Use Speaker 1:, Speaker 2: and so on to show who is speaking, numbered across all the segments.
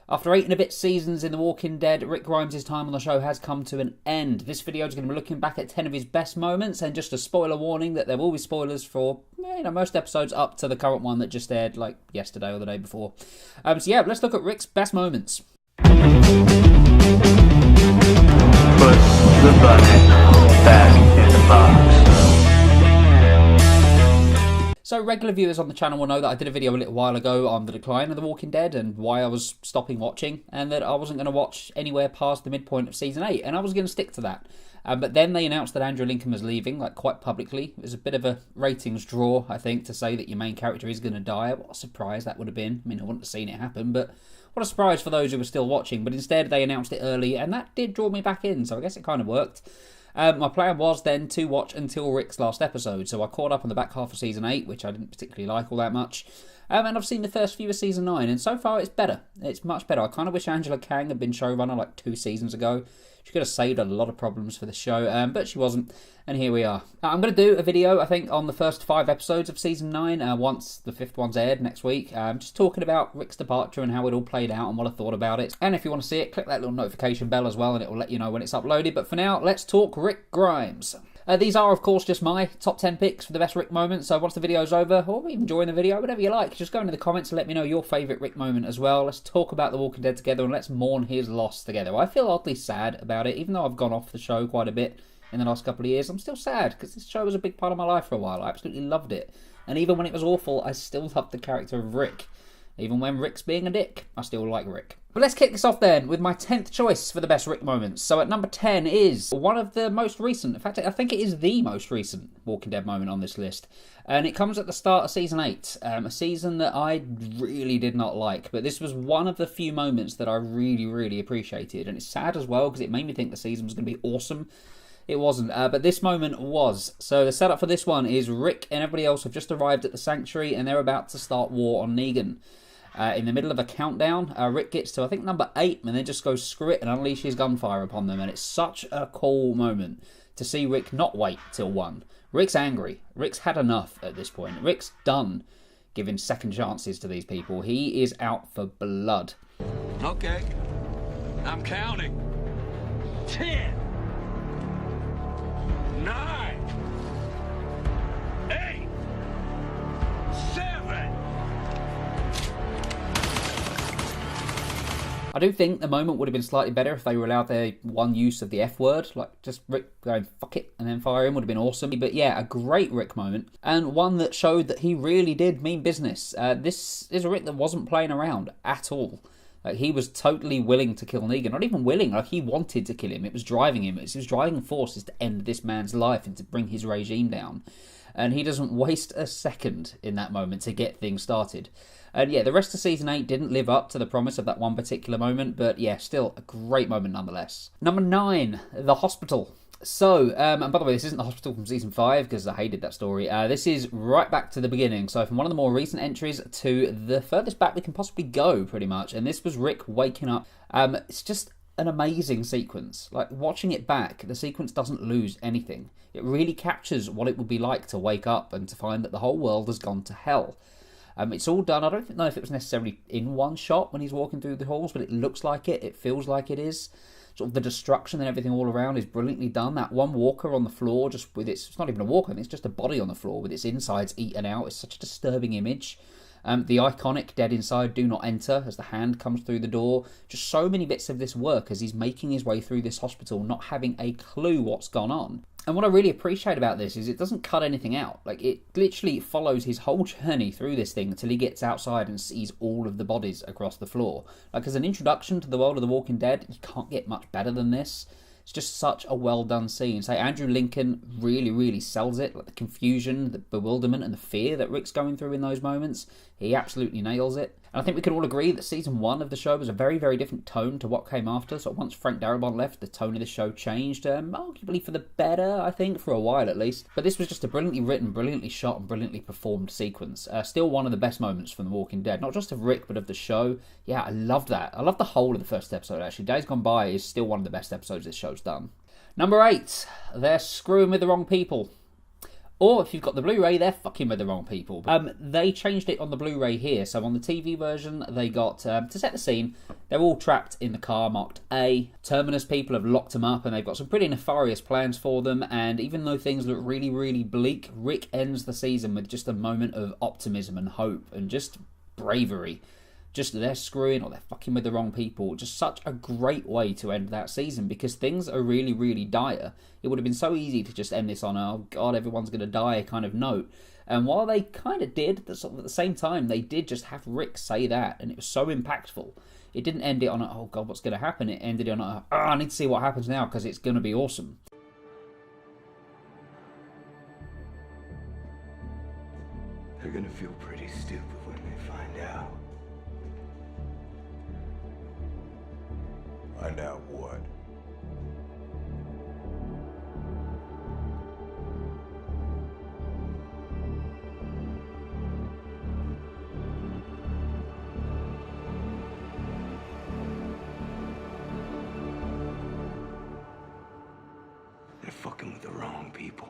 Speaker 1: After 8 and a bit seasons in The Walking Dead, Rick Grimes' time on the show has come to an end. This video is going to be looking back at 10 of his best moments, and just a spoiler warning that there will be spoilers for most episodes up to the current one that just aired like yesterday or the day before. So yeah, let's look at Rick's best moments.
Speaker 2: Put the bunny back in the box.
Speaker 1: So regular viewers on the channel will know that I did a video a little while ago on the decline of The Walking Dead and why I was stopping watching, and that I wasn't going to watch anywhere past the midpoint of Season 8, and I was going to stick to that. But then they announced that Andrew Lincoln was leaving, like quite publicly. It was a bit of a ratings draw, I think, to say that your main character is going to die. What a surprise that would have been. I mean, I wouldn't have seen it happen, but what a surprise for those who were still watching. But instead they announced it early, and that did draw me back in, so I guess it kind of worked. My plan was then to watch until Rick's last episode, so I caught up on the back half of Season 8, which I didn't particularly like all that much. And I've seen the first few of Season 9, and so far it's better. It's much better. I kind of wish Angela Kang had been showrunner like 2 seasons ago. She could have saved a lot of problems for the show, but she wasn't, and here we are. I'm going to do a video, I think, on the first 5 episodes of Season 9, once the 5th one's aired next week, just talking about Rick's departure and how it all played out and what I thought about it. And if you want to see it, click that little notification bell as well, and it will let you know when it's uploaded. But for now, let's talk Rick Grimes. These are, of course, just my top 10 picks for the best Rick moments, so once the video's over, or even during the video, whatever you like, just go into the comments and let me know your favourite Rick moment as well. Let's talk about The Walking Dead together, and let's mourn his loss together. I feel oddly sad about it, even though I've gone off the show quite a bit in the last couple of years. I'm still sad, because this show was a big part of my life for a while. I absolutely loved it. And even when it was awful, I still loved the character of Rick. Even when Rick's being a dick, I still like Rick. But let's kick this off then with my 10th choice for the best Rick moments. So at number 10 is one of the most recent, in fact I think it is the most recent Walking Dead moment on this list. And it comes at the start of Season 8, a season that I really did not like. But this was one of the few moments that I really, really appreciated. And it's sad as well because it made me think the season was going to be awesome. It wasn't, but this moment was. So the setup for this one is Rick and everybody else have just arrived at the Sanctuary and they're about to start war on Negan. In the middle of a countdown, Rick gets to, I think, number 8, and then just goes screw it and unleashes gunfire upon them. And it's such a cool moment to see Rick not wait till 1. Rick's angry. Rick's had enough at this point. Rick's done giving second chances to these people. He is out for blood.
Speaker 3: Okay, I'm counting. 10, 9, 8, 7.
Speaker 1: I do think the moment would have been slightly better if they were allowed their one use of the F word, like just Rick going fuck it and then fire him would have been awesome. But yeah, a great Rick moment, and one that showed that he really did mean business. This is a Rick that wasn't playing around at all. Like, he was totally willing to kill Negan. Not even willing, like he wanted to kill him. It was driving him. It's his driving force is to end this man's life and to bring his regime down. And he doesn't waste a second in that moment to get things started. And yeah, the rest of Season 8 didn't live up to the promise of that one particular moment, but yeah, still a great moment nonetheless. Number 9, the hospital. So, and by the way, this isn't the hospital from Season 5, because I hated that story. This is right back to the beginning, so from one of the more recent entries to the furthest back we can possibly go, pretty much. And this was Rick waking up. It's just an amazing sequence. Like, watching it back, the sequence doesn't lose anything. It really captures what it would be like to wake up and to find that the whole world has gone to hell. It's all done. I don't know if it was necessarily in one shot when he's walking through the halls, but it looks like it. It feels like it is. Sort of the destruction and everything all around is brilliantly done. That one walker on the floor, just with it's not even a walker, it's just a body on the floor with its insides eaten out. It's such a disturbing image. The iconic dead inside, do not enter, as the hand comes through the door. Just so many bits of this work as he's making his way through this hospital, not having a clue what's gone on. And what I really appreciate about this is it doesn't cut anything out. Like, it literally follows his whole journey through this thing until he gets outside and sees all of the bodies across the floor. Like, as an introduction to the world of The Walking Dead, you can't get much better than this. It's just such a well done scene. Say, Andrew Lincoln really, really sells it. Like, the confusion, the bewilderment, and the fear that Rick's going through in those moments, he absolutely nails it. And I think we can all agree that Season 1 of the show was a very, very different tone to what came after. So once Frank Darabont left, the tone of the show changed, arguably for the better, I think, for a while at least. But this was just a brilliantly written, brilliantly shot, and brilliantly performed sequence. Still one of the best moments from The Walking Dead. Not just of Rick, but of the show. Yeah, I loved that. I loved the whole of the first episode, actually. Days Gone By is still one of the best episodes this show's done. Number 8, they're screwing with the wrong people. Or if you've got the Blu-ray, they're fucking with the wrong people. They changed it on the Blu-ray here. So on the TV version, they got, to set the scene, they're all trapped in the car marked A. Terminus people have locked them up and they've got some pretty nefarious plans for them. And even though things look really, really bleak, Rick ends the season with just a moment of optimism and hope and just bravery. Just they're screwing or they're fucking with the wrong people. Just such a great way to end that season because things are really, really dire. It would have been so easy to just end this on a, oh God, everyone's going to die kind of note. And while they kind of did, at the same time, they did just have Rick say that. And it was so impactful. It didn't end it on a, oh God, what's going to happen? It ended on a, oh, I need to see what happens now because it's going to be awesome.
Speaker 4: They're going to feel pretty stupid when they find out. Find out what? They're fucking with the wrong people.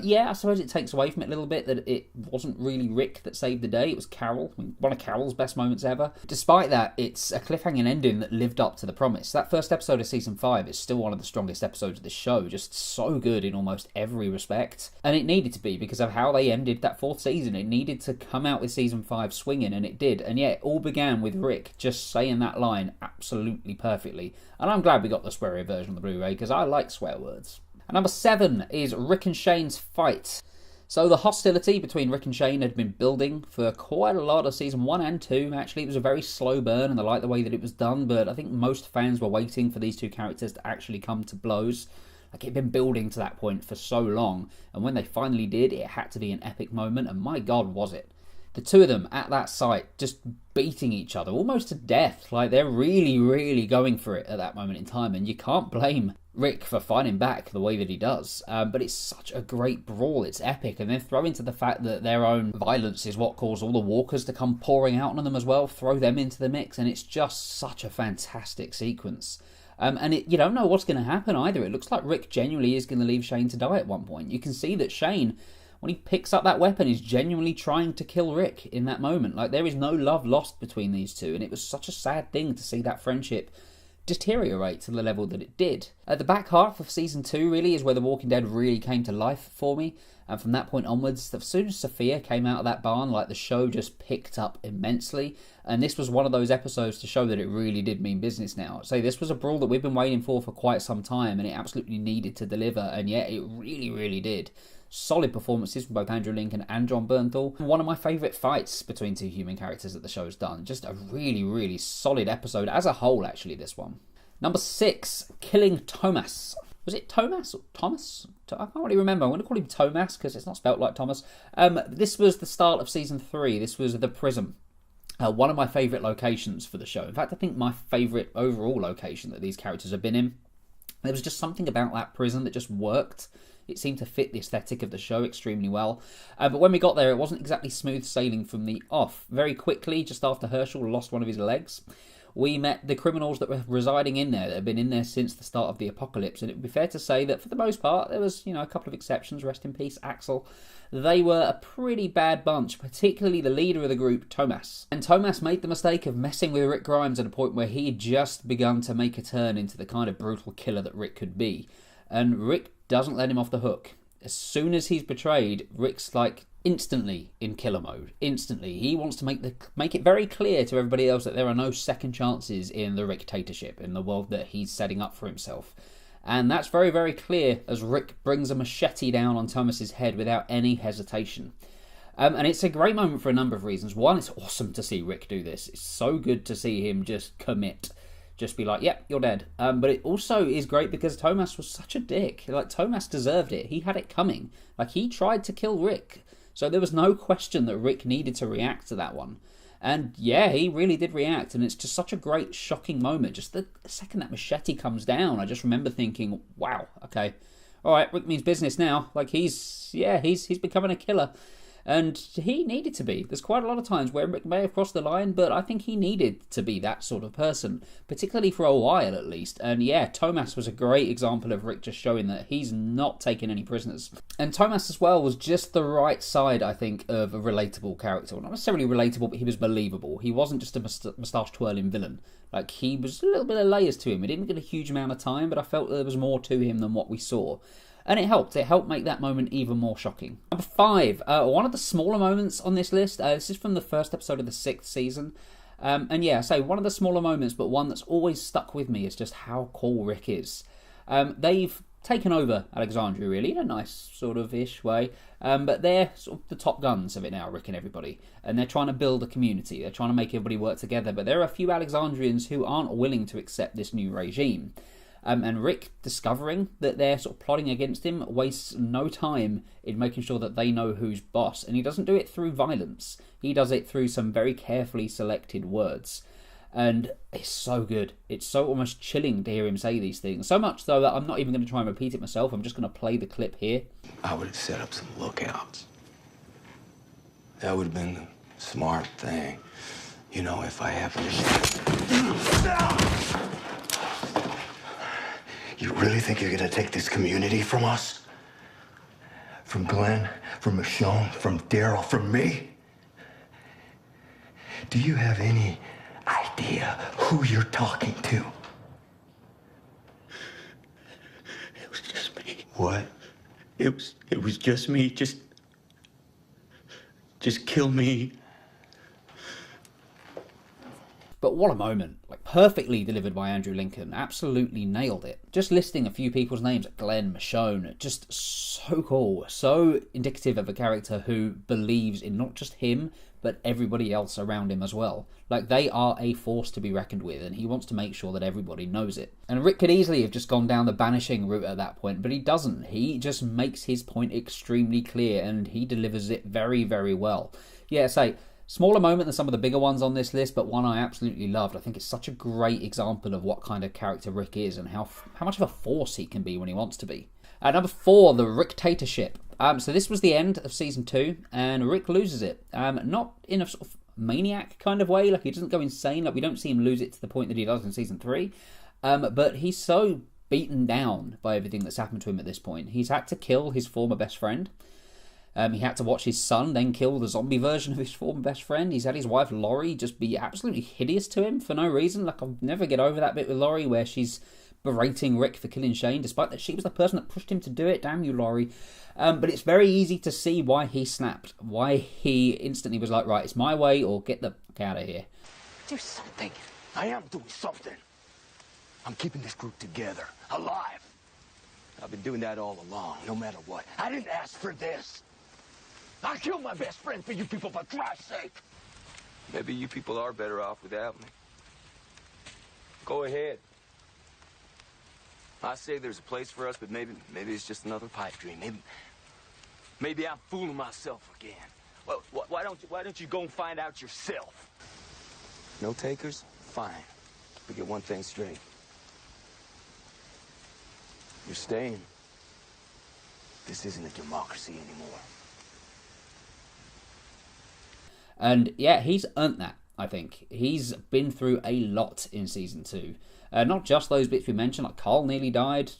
Speaker 1: Yeah, I suppose it takes away from it a little bit that it wasn't really Rick that saved the day. It was Carol, one of Carol's best moments ever. Despite that, it's a cliffhanging ending that lived up to the promise. That first episode of Season 5 is still one of the strongest episodes of the show. Just so good in almost every respect. And it needed to be because of how they ended that fourth season. It needed to come out with Season 5 swinging, and it did. And yeah, it all began with Rick just saying that line absolutely perfectly. And I'm glad we got the swear version of the Blu-ray because I like swear words. And number 7 is Rick and Shane's fight. So the hostility between Rick and Shane had been building for quite a lot of season 1 and 2. Actually, it was a very slow burn and I liked the way that it was done, but I think most fans were waiting for these two characters to actually come to blows. Like, it had been building to that point for so long, and when they finally did, it had to be an epic moment, and my God, was it. The two of them at that site just beating each other almost to death. Like, they're really, really going for it at that moment in time, and you can't blame Rick for fighting back the way that he does. But it's such a great brawl. It's epic. And then throw into the fact that their own violence is what caused all the walkers to come pouring out on them as well. Throw them into the mix. And it's just such a fantastic sequence. And you don't know what's going to happen either. It looks like Rick genuinely is going to leave Shane to die at one point. You can see that Shane, when he picks up that weapon, is genuinely trying to kill Rick in that moment. Like, there is no love lost between these two. And it was such a sad thing to see that friendship deteriorate to the level that it did. At the back half of season 2 really is where The Walking Dead really came to life for me, and from that point onwards, as soon as Sophia came out of that barn, like, the show just picked up immensely, and this was one of those episodes to show that it really did mean business now. So this was a brawl that we've been waiting for quite some time, and it absolutely needed to deliver, and yeah, it really, really did. Solid performances from both Andrew Lincoln and Jon Bernthal. One of my favourite fights between two human characters that the show's done. Just a really, really solid episode as a whole, actually, this one. Number 6, Killing Thomas. Was it Thomas or Thomas? I can't really remember. I'm going to call him Thomas because it's not spelt like Thomas. This was the start of season 3. This was the prison. One of my favourite locations for the show. In fact, I think my favourite overall location that these characters have been in. There was just something about that prison that just worked. It seemed to fit the aesthetic of the show extremely well. But when we got there, it wasn't exactly smooth sailing from the off. Very quickly, just after Herschel lost one of his legs, we met the criminals that were residing in there, that had been in there since the start of the apocalypse. And it would be fair to say that for the most part, there was, a couple of exceptions. Rest in peace, Axel. They were a pretty bad bunch, particularly the leader of the group, Thomas. And Thomas made the mistake of messing with Rick Grimes at a point where he had just begun to make a turn into the kind of brutal killer that Rick could be. And Rick doesn't let him off the hook. As soon as he's betrayed, Rick's like instantly in killer mode. Instantly. He wants to make it very clear to everybody else that there are no second chances in the Rick-tatorship, in the world that he's setting up for himself. And that's very, very clear as Rick brings a machete down on Thomas's head without any hesitation. And it's a great moment for a number of reasons. One, it's awesome to see Rick do this. It's so good to see him just commit. Just be like, yep, you're dead. But it also is great because Thomas was such a dick. Like, Thomas deserved it. He had it coming. Like, he tried to kill Rick. So there was no question that Rick needed to react to that one. And yeah, he really did react. And it's just such a great, shocking moment. Just the second that machete comes down, I just remember thinking, wow, okay. All right, Rick means business now. Like, he's becoming a killer. And he needed to be. There's quite a lot of times where Rick may have crossed the line, but I think he needed to be that sort of person, particularly for a while at least. And yeah, Thomas was a great example of Rick just showing that he's not taking any prisoners. And Thomas as well was just the right side, I think, of a relatable character. Well, not necessarily relatable, but he was believable. He wasn't just a moustache twirling villain. Like, he was a little bit of layers to him. We didn't get a huge amount of time, but I felt there was more to him than what we saw. And it helped. It helped make that moment even more shocking. Number 5, one of the smaller moments on this list. This is from the first episode of the 6th season. And yeah, I say one of the smaller moments, but one that's always stuck with me is just how cool Rick is. They've taken over Alexandria, really, in a nice sort of ish way. But they're sort of the top guns of it now, Rick and everybody. And they're trying to build a community. They're trying to make everybody work together. But there are a few Alexandrians who aren't willing to accept this new regime. And Rick, discovering that they're sort of plotting against him, wastes no time in making sure that they know who's boss. And he doesn't do it through violence. He does it through some very carefully selected words. And it's so good. It's so almost chilling to hear him say these things. So much so that I'm not even going to try and repeat it myself. I'm just going to play the clip here.
Speaker 4: I would have set up some lookouts. That would have been the smart thing. You know, if I happened to... You really think you're gonna take this community from us? From Glenn, from Michonne, from Daryl, from me? Do you have any idea who you're talking to?
Speaker 5: It was just me.
Speaker 4: What?
Speaker 5: It was just me. Just kill me.
Speaker 1: But what a moment. Like, perfectly delivered by Andrew Lincoln. Absolutely nailed it. Just listing a few people's names, Glenn, Michonne, just so cool. So indicative of a character who believes in not just him, but everybody else around him as well. Like, they are a force to be reckoned with, and he wants to make sure that everybody knows it. And Rick could easily have just gone down the banishing route at that point, but he doesn't. He just makes his point extremely clear, and he delivers it very, very well. Yeah, say... smaller moment than some of the bigger ones on this list, but one I absolutely loved. I think it's such a great example of what kind of character Rick is and how much of a force he can be when he wants to be. Number 4, the Ricktatorship. So this was the end of Season 2, and Rick loses it. Not in a sort of maniac kind of way, like he doesn't go insane, like we don't see him lose it to the point that he does in Season 3. But he's so beaten down by everything that's happened to him at this point. He's had to kill his former best friend. He had to watch his son then kill the zombie version of his former best friend. He's had his wife Laurie just be absolutely hideous to him for no reason. Like, I'll never get over that bit with Laurie where she's berating Rick for killing Shane, despite that she was the person that pushed him to do it. Damn you, Laurie. But it's very easy to see why he snapped. Why he instantly was like, right, it's my way or get the fuck out of here.
Speaker 4: Do something. I am doing something. I'm keeping this group together, alive. I've been doing that all along, no matter what. I didn't ask for this. I killed my best friend for you people, for Christ's sake.
Speaker 6: Maybe you people are better off without me. Go ahead. I say there's a place for us, but maybe it's just another pipe dream. Maybe I'm fooling myself again. Well, why don't you go and find out yourself? No takers? Fine. We get one thing straight. You're staying. This isn't a democracy anymore.
Speaker 1: And yeah, he's earned that, I think. He's been through a lot in Season 2. Not just those bits we mentioned, like Carl nearly died.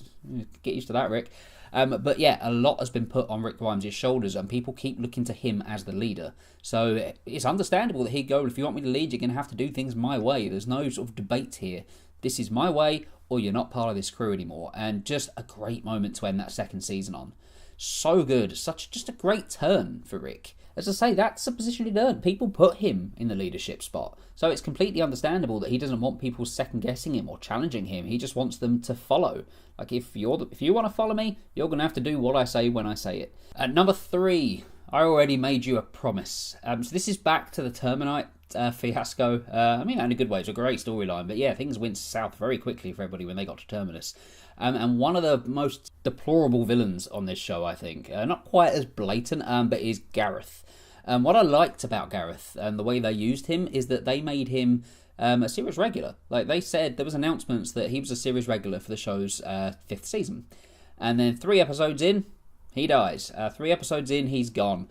Speaker 1: Get used to that, Rick. But yeah, a lot has been put on Rick Grimes' shoulders, and people keep looking to him as the leader. So it's understandable that he'd go, if you want me to lead, you're going to have to do things my way. There's no sort of debate here. This is my way, or you're not part of this crew anymore. And just a great moment to end that second season on. So good. Just a great turn for Rick. As I say, that's a position he'd earned. People put him in the leadership spot. So it's completely understandable that he doesn't want people second-guessing him or challenging him. He just wants them to follow. Like, if you want to follow me, you're going to have to do what I say when I say it. At number 3, I already made you a promise. So this is back to the Terminite fiasco. I mean, in a good way, it's a great storyline. But yeah, things went south very quickly for everybody when they got to Terminus. And one of the most deplorable villains on this show, I think, not quite as blatant, but is Gareth. What I liked about Gareth and the way they used him is that they made him a series regular. Like, they said, there was announcements that he was a series regular for the show's 5th season. And then 3 episodes in, he dies. 3 episodes in, he's gone.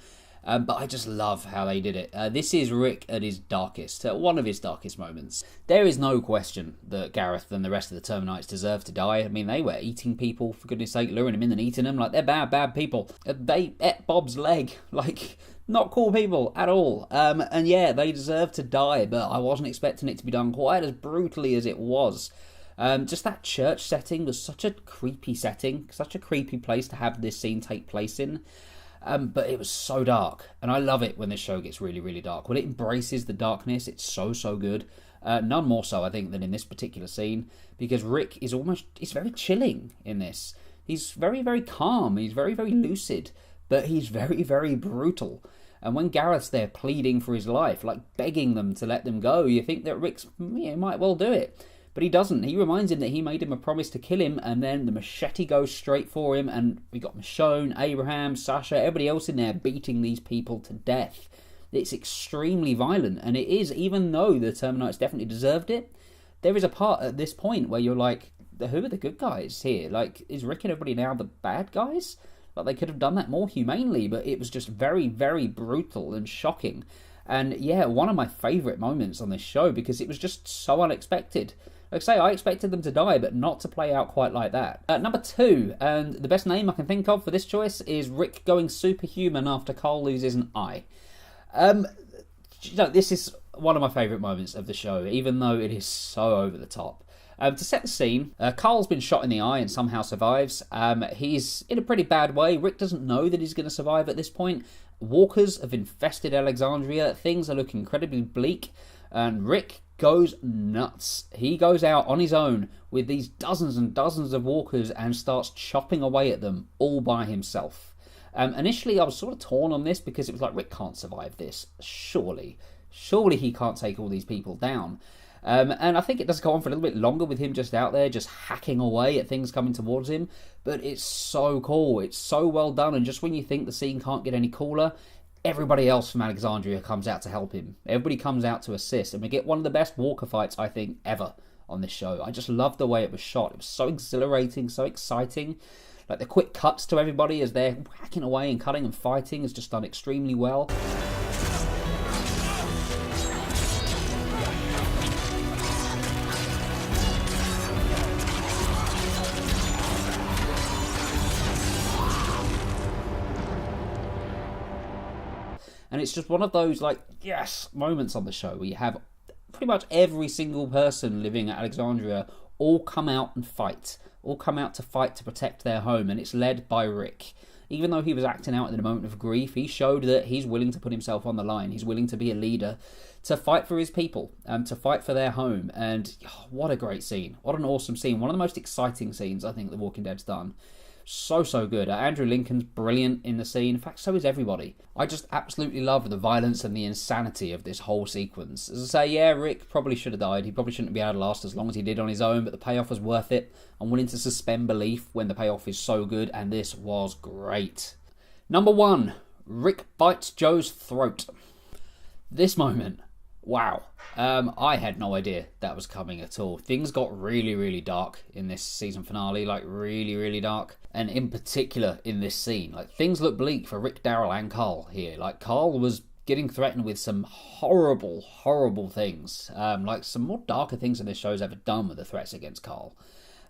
Speaker 1: But I just love how they did it. This is Rick at his darkest, one of his darkest moments. There is no question that Gareth and the rest of the Terminites deserve to die. I mean, they were eating people, for goodness sake, luring them in and eating them. Like, they're bad people. They ate Bob's leg. Like, not cool people at all. And yeah, they deserve to die, but I wasn't expecting it to be done quite as brutally as it was. Just that church setting was such a creepy setting, such a creepy place to have this scene take place in. But it was so dark, and I love it when this show gets really, really dark. When it embraces the darkness, it's so, so good. None more so, I think, than in this particular scene, because Rick is he's very chilling in this. He's very, very calm, he's very, very lucid, but he's very, very brutal. And when Gareth's there pleading for his life, like begging them to let them go, you think that Rick's, might well do it. But he doesn't. He reminds him that he made him a promise to kill him, and then the machete goes straight for him, and we got Michonne, Abraham, Sasha, everybody else in there beating these people to death. It's extremely violent, and it is, even though the Terminites definitely deserved it, there is a part at this point where you're like, who are the good guys here? Like, is Rick and everybody now the bad guys? Like, they could have done that more humanely, but it was just very, very brutal and shocking. And yeah, one of my favourite moments on this show, because it was just so unexpected. Like I say, I expected them to die, but not to play out quite like that. Number 2, and the best name I can think of for this choice, is Rick going superhuman after Carl loses an eye. This is one of my favourite moments of the show, even though it is so over the top. To set the scene, Carl's been shot in the eye and somehow survives. He's in a pretty bad way. Rick doesn't know that he's going to survive at this point. Walkers have infested Alexandria. Things are looking incredibly bleak. And Rick goes nuts. He goes out on his own with these dozens and dozens of walkers and starts chopping away at them all by himself. Initially, I was sort of torn on this because it was like, Rick can't survive this. Surely he can't take all these people down. And I think it does go on for a little bit longer with him just out there, just hacking away at things coming towards him. But it's so cool. It's so well done. And just when you think the scene can't get any cooler, everybody else from Alexandria comes out to help him. Everybody comes out to assist. And we get one of the best walker fights, I think, ever on this show. I just love the way it was shot. It was so exhilarating, so exciting. Like the quick cuts to everybody as they're hacking away and cutting and fighting is just done extremely well. And it's just one of those, like, yes, moments on the show where you have pretty much every single person living at Alexandria all come out and fight. All come out to fight to protect their home, and it's led by Rick. Even though he was acting out in a moment of grief, he showed that he's willing to put himself on the line. He's willing to be a leader, to fight for his people, to fight for their home. And what a great scene. What an awesome scene. One of the most exciting scenes I think The Walking Dead's done. So good. Andrew Lincoln's brilliant in the scene. In fact, so is everybody. I just absolutely love the violence and the insanity of this whole sequence. As I say, yeah, Rick probably should have died. He probably shouldn't be able to last as long as he did on his own, but the payoff was worth it. I'm willing to suspend belief when the payoff is so good, and this was great. Number 1, Rick bites Joe's throat. This moment, wow. I had no idea that was coming at all. Things got really, really dark in this season finale, like really, really dark. And in particular in this scene, like things look bleak for Rick, Daryl and Carl here. Like Carl was getting threatened with some horrible, horrible things. Like some more darker things than this show's ever done with the threats against Carl.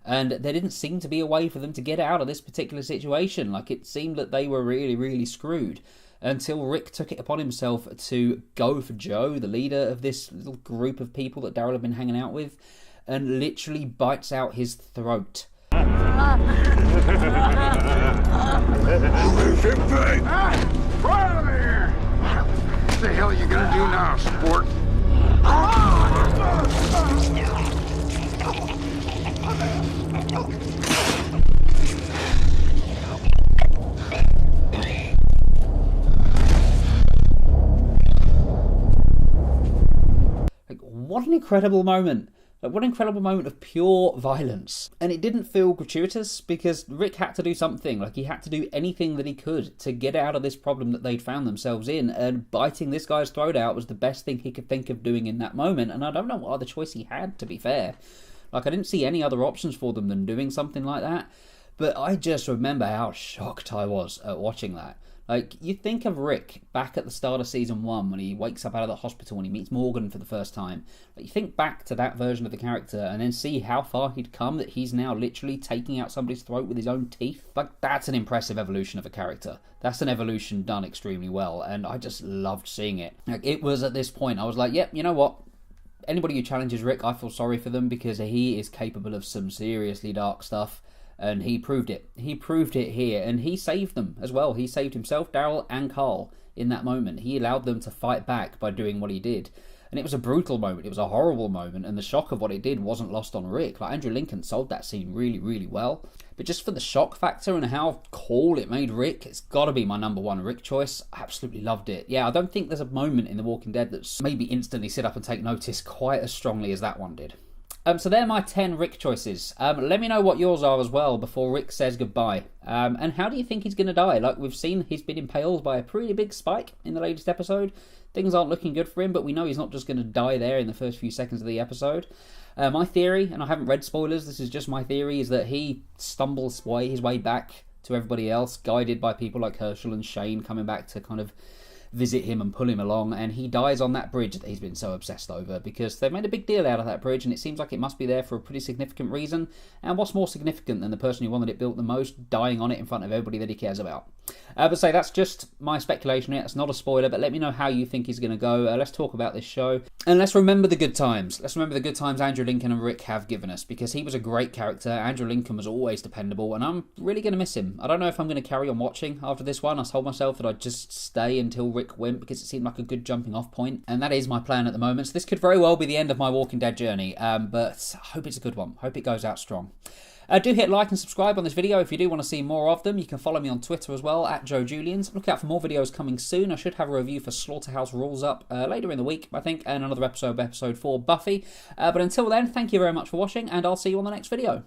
Speaker 1: And there didn't seem to be a way for them to get out of this particular situation. Like it seemed that they were really, really screwed. Until Rick took it upon himself to go for Joe, the leader of this little group of people that Daryl had been hanging out with, and literally bites out his throat.
Speaker 3: What the hell are you gonna do now, sport?
Speaker 1: What an incredible moment. Like, what an incredible moment of pure violence. And it didn't feel gratuitous because Rick had to do something. Like, he had to do anything that he could to get out of this problem that they'd found themselves in. And biting this guy's throat out was the best thing he could think of doing in that moment. And I don't know what other choice he had, to be fair. Like, I didn't see any other options for them than doing something like that. But I just remember how shocked I was at watching that. Like, you think of Rick back at the start of season 1 when he wakes up out of the hospital and he meets Morgan for the first time. Like, you think back to that version of the character and then see how far he'd come, that he's now literally taking out somebody's throat with his own teeth. Like, that's an impressive evolution of a character. That's an evolution done extremely well, and I just loved seeing it. Like, it was at this point, I was like, yep, you know what? Anybody who challenges Rick, I feel sorry for them, because he is capable of some seriously dark stuff. And he proved it. He proved it here, and he saved them as well. He saved himself, Daryl, and Carl in that moment. He allowed them to fight back by doing what he did. And it was a brutal moment. It was a horrible moment, and the shock of what it did wasn't lost on Rick. Like, Andrew Lincoln sold that scene really, really well. But just for the shock factor and how cool it made Rick, it's got to be my number 1 Rick choice. I absolutely loved it. Yeah, I don't think there's a moment in The Walking Dead that's maybe instantly sit up and take notice quite as strongly as that one did. So they're my 10 Rick choices. Let me know what yours are as well before Rick says goodbye. And how do you think he's going to die? Like, we've seen he's been impaled by a pretty big spike in the latest episode. Things aren't looking good for him, but we know he's not just going to die there in the first few seconds of the episode. My theory, and I haven't read spoilers, this is just my theory, is that he stumbles his way back to everybody else, guided by people like Herschel and Shane coming back to kind of visit him and pull him along, and he dies on that bridge that he's been so obsessed over, because they've made a big deal out of that bridge, and it seems like it must be there for a pretty significant reason. And what's more significant than the person who wanted it built the most dying on it in front of everybody that he cares about? But say that's just my speculation here. It's not a spoiler, but let me know how you think he's going to go. Let's talk about this show, and let's remember the good times. Let's remember the good times Andrew Lincoln and Rick have given us, because he was a great character. Andrew Lincoln was always dependable, and I'm really going to miss him. I don't know if I'm going to carry on watching after this one. I told myself that I'd just stay until Rick went, because it seemed like a good jumping off point, and that is my plan at the moment. So this could very well be the end of my Walking Dead journey, but I hope it's a good one. Hope it goes out strong. Do hit like and subscribe on this video if you do want to see more of them. You can follow me on Twitter as well, at Joe Julians. Look out for more videos coming soon. I should have a review for Slaughterhouse Rules up later in the week, I think, and another episode 4 Buffy. But until then, thank you very much for watching, and I'll see you on the next video.